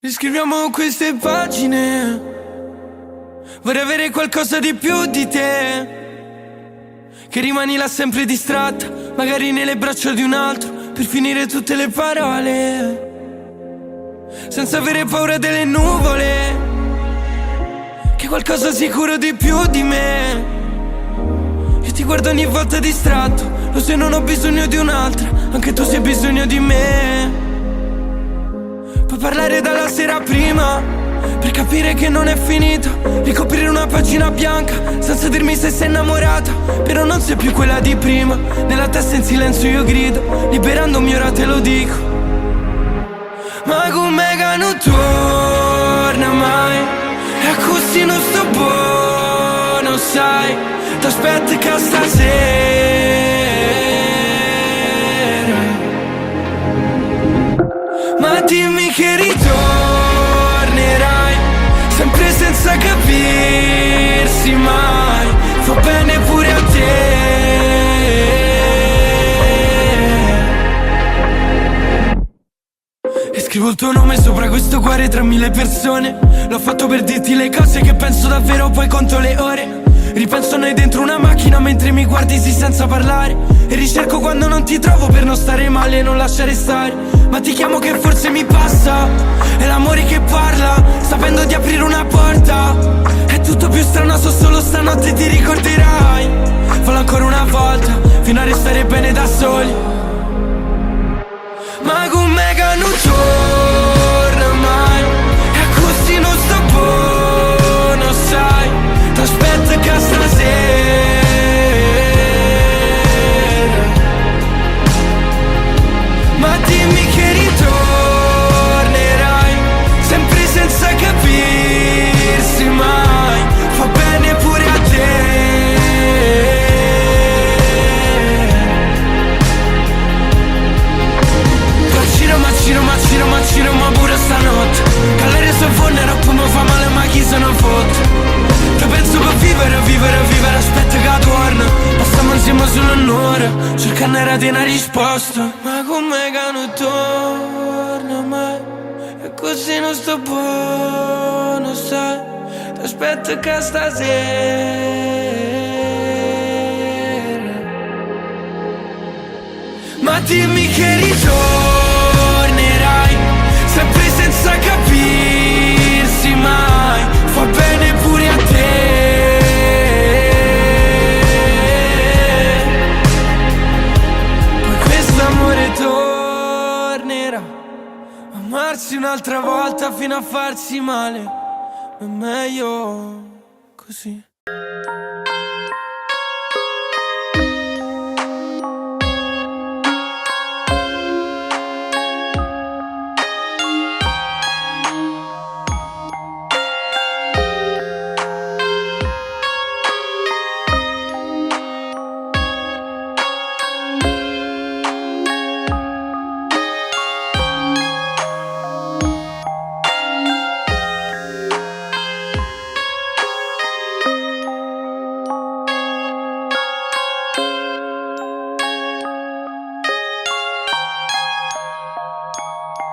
Riscriviamo queste pagine. Vorrei avere qualcosa di più di te, che rimani là sempre distratta, magari nelle braccia di un altro, per finire tutte le parole, senza avere paura delle nuvole, che qualcosa sicuro di più di me. Io ti guardo ogni volta distratto, lo sai non ho bisogno di un'altra, anche tu se hai bisogno di me. Puoi parlare dalla sera prima, per capire che non è finita, ricoprire una pagina bianca, senza dirmi se sei innamorata, però non sei più quella di prima. Nella testa in silenzio io grido, liberandomi ora te lo dico. Ma come che non torna mai, e così non sto buono, sai, t'aspetto che stasera. Ma dimmi che ritornerai, sempre senza capirsi mai, fa bene pure a te. E scrivo il tuo nome sopra questo cuore tra mille persone. L'ho fatto per dirti le cose che penso davvero, poi conto le ore. Ripenso a noi dentro una macchina mentre mi guardi sì senza parlare, e ricerco quando non ti trovo per non stare male e non lasciare stare. Ma ti chiamo che forse mi passa, è l'amore che parla, sapendo di aprire una porta. È tutto più strano, so solo stanotte ti ricorderai. Fallo ancora una volta, fino a restare bene da soli. Ma com'è che non torna mai, e così non sto buono, sai, t'aspetto che stasera. Ma dimmi che ritornerai, sempre senza capirsi mai, fa bene pure a te. Ma pure stanotte, che l'aria si fonde e come fa male ma chi se ne fotte. Che penso per vivere, aspetta che torna. Passiamo insieme solo un'ora, cercando di una risposta. Ma com'è che non torna mai, e così non sto buono, sai, t'aspetto che stasera. Ma dimmi che ritornerai, sempre senza capirsi mai, fa bene pure a te. Poi quest'amore tornerà, amarsi un'altra volta fino a farsi male, ma è meglio così.